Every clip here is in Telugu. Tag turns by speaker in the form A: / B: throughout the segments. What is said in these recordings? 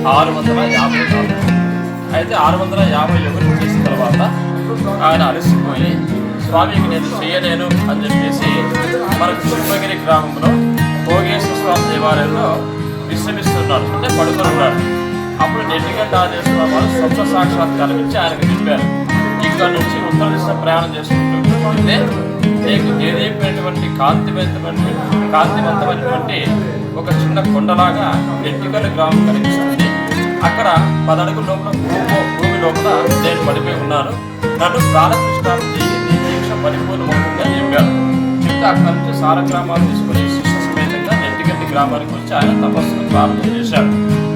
A: 654. అయితే 651 చేసిన తర్వాత ఆయన అలసిపోయి స్వామికి నేను చేయలేను అని చెప్పేసి మనకు సింహగిరి గ్రామంలో భోగేశ్వర స్వామి దేవాలయంలో విశ్రమిస్తున్నాడు, అంటే పడుకొని ఉన్నాడు. అప్పుడు నెట్టిగడ్డ ఆంజనేయ వారు స్వప్న సాక్షాత్కారం ఇచ్చి ఆయనకు చెప్పారు, ఇక్కడ నుంచి ఉత్తర దిశ ప్రయాణం చేసుకుంటుంటే నీకు ఏదైపోయినటువంటి కాంతివంతమైనటువంటి ఒక చిన్న కొండలాగా నెట్టిగడ్డ గ్రామం కనిపిస్తుంది. అక్కడ 10 అడుగుల లోపల భూమి లోపల నేను పడిపోయి ఉన్నాను, నన్ను ప్రాణప్రతిష్ఠాపన చేసి నీ దీక్ష పరిపూర్ణమవుతుందని చెప్పారు. చెప్తే అక్కడి నుంచి సారగ్రామాలు తీసుకుని శిష్య సమేతంగా నెట్టిగడ్డి గ్రామానికి వచ్చి ఆయన తపస్సును ప్రారంభం చేశాడు.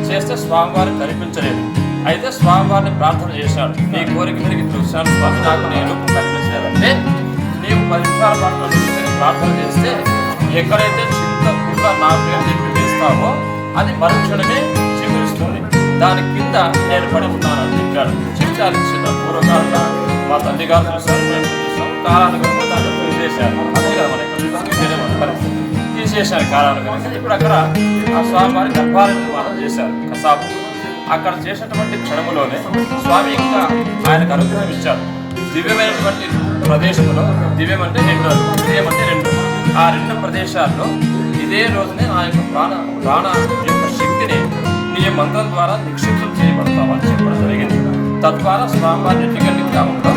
A: చేస్తే స్వామివారు కనిపించలేదు. అయితే స్వామివారిని ప్రార్థన చేశాడు, నీ కోరిక మీదకి చూశాను స్వామి, నాకు నీ రూపం కనిపించలేదంటే నీవు 10 నిమిషాల పాటు ప్రార్థన చేస్తే ఎక్కడైతే చింత పుట్ల నా పేరు చెప్పి వేస్తావో అది మరుక్షణమే చిగురిస్తుంది, దాని కింద నేను పడి ఉన్నానని చెప్పాడు. చెప్తే అది చిన్న పూర్వకాలంలో మా తల్లి గారు చూశారు, మేము చూసాం, కాలానుగుణంగా దాన్ని తీసేశారు. అదే కదా మన ఇక్కడ తీసేశారు కాలానుగుణంగా. ఇప్పుడు అక్కడ ఆ స్వామివారి గర్భాలయ నిర్మాణం చేశారు కసాపు. అక్కడ చేసినటువంటి క్షణములోనే స్వామి ఇంకా ఆయనకు అనుగ్రహం ఇచ్చారు. దివ్యమైనటువంటి ప్రదేశంలో, దివ్యం అంటే 2 ఆ 2 ప్రదేశాల్లో ఇదే రోజునే ఆ యొక్క ప్రాణ యొక్క శక్తిని నీ మంత్రం ద్వారా నిక్షిప్తం చేయబడతామని చెప్పడం జరిగింది. తద్వారా స్వామివారి నెట్టిగడ్డి గ్రామంలో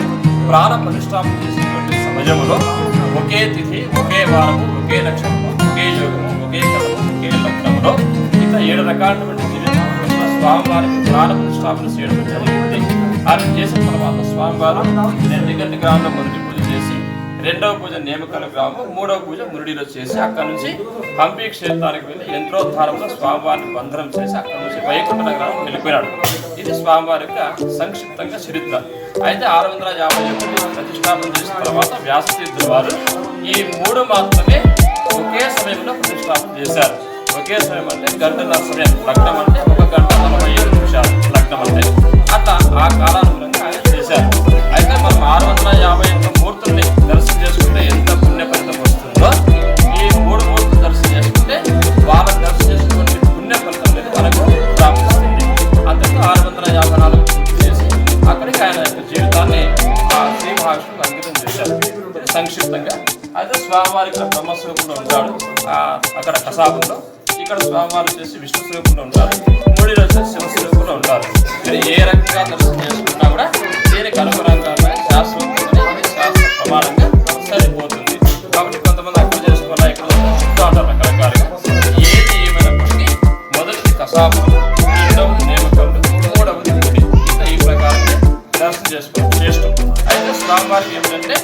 A: ప్రాణ ప్రతిష్టాపన చేసినటువంటి సమయంలో ఒకే తిథి, ఒకే వారము, ఒకే నక్షత్రము, ఒకే యోగము, ఒకే కలము, ఒకే లగ్నంలో ఇట్లా 7 రకాలైనటువంటి స్వామివారికి ప్రాణ ప్రతిష్టాపన చేయడం జరిగింది. అది చేసిన తర్వాత స్వామివారు నెట్టిగడ్డి గ్రామంలో మొదటి పూజ చేసి, 2వ పూజ నేమకల గ్రామం, 3వ పూజ మురుడిలో చేసి అక్కడి నుంచి హంపి క్షేత్రానికి వెళ్ళి యంత్రోద్ధారంలో స్వామివారిని బంధనం చేసి అక్కడి నుంచి వైకుంఠ నగరానికి వెళ్ళిపోయాడు. ఇది స్వామివారి యొక్క సంక్షిప్తంగా చరిత్ర. అయితే 651 ప్రతిష్టాపన చేసిన తర్వాత వ్యాసతీర్థుల వారు ఈ 3 మాత్రమే ఒకే సమయంలో ప్రతిష్టాపన చేశారు. ఒకే సమయం అంటే గంటన్నర సమయం, లగ్నం అంటే 1 గంట 45 నిమిషాలు లగ్నం అంటే, అట్లా ఆ కాలానుగుణంగా ఆయన చేశారు. అయితే మనం 651 మూర్తుల్ని దర్శనం చేసుకుంటే ఎంత పుణ్యఫలితం వస్తుందో, ఈ 3 మూర్తులు దర్శనం చేసుకుంటే వాళ్ళ దర్శనం చేసుకునే పుణ్య ఫలితం అనేది మనకు ప్రాప్తిస్తుంది. అంతకు 654 పూర్తి చేసి అక్కడికి ఆయన యొక్క జీవితాన్ని ఆ శ్రీ మహావిష్ణువుకు అంకితం చేశారు సంక్షిప్తంగా. అయితే స్వామివారి ఇక్కడ బ్రహ్మస్వరూపంలో ఉంటాడు అక్కడ కసాపులో, ఇక్కడ స్వామివారు వచ్చేసి విష్ణు స్వరూపంలో ఉంటారు, మూడిలో వచ్చేసి శివస్వరూపంలో ఉంటారు. మీరు ఏ రకంగా దర్శనం చేసుకున్నా కూడా దీనికి అనుగుణంగా శాస్త్రం శాస్త్ర ప్రమాణంగా సరిపోతుంది. కాబట్టి కొంతమంది అక్కడ చేసుకోవాలా, ఇక్కడ చూస్తూ ఉంటారు రకరకాలుగా. ఏది ఏమైనప్పటికీ మొదటిది కసాపు, 2వది నేమకములు, 3వది ముడి, ఇంకా ఈ ప్రకారంగా దర్శనం చేసుకోవడం శ్రేష్టం. అయితే స్వామివారికి ఏమిటంటే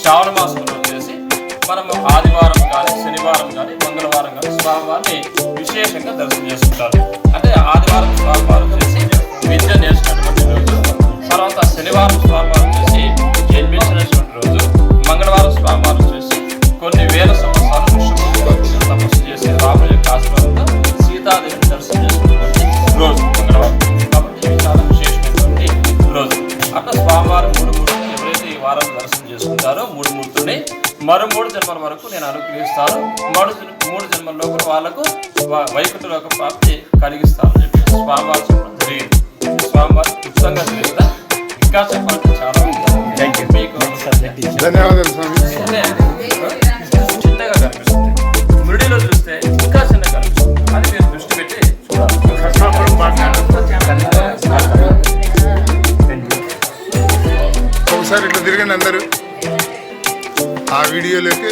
A: శ్రావణ మాసంలో వచ్చేసి మనము ఆదివారం కానీ, శనివారం కానీ, మంగళవారం కానీ స్వామివారిని విశేషంగా దర్శనం చేసుకుంటారు. అంటే ఆదివారం స్వామివారు వచ్చేసి విద్య నేర్చుకున్నటువంటి రోజు, తర్వాత శనివారం స్వామివారు వచ్చేసి జన్మించినటువంటి రోజు, మంగళవారం స్వామివారు వచ్చేసి కొన్ని వేల సంవత్సరాలు తపస్సు చేసి రాముల యొక్క ఆశీర్వాదంతో సీతాదేవిని దర్శనం చేసుకున్నటువంటి రోజు మంగళవారం. కాబట్టి ఇది చాలా విశేషమైనటువంటి రోజు. అట్లా స్వామివారు 3 మూర్తులు ఎవరైతే ఈ వారం దర్శనం చేసుకుంటారో 3 మూర్తుల్ని మరో 3 జన్మల వరకు నేను అనుగ్రహిస్తాను, 3 జన్మల్లో కూడా వాళ్ళకు వైకుంఠ లోక ప్రాప్తి కలిగిస్తాను చెప్పి స్వామివారు చెప్పడం జరిగింది. స్వామివారు క్లుప్తంగా తెలుస్తా, ఇంకా చెప్పాలంటే చాలా మీకు
B: ధన్యవాదాలు స్వామి.
A: చిన్నగా కనిపిస్తుంది, మురుడిలో చూస్తే ఇంకా చిన్నగా కనిపిస్తుంది. అది మీరు దృష్టి పెట్టి చూడాలి.
B: ఒకసారి ఇట్లా తిరగండి అందరూ ఆ వీడియోలోకి.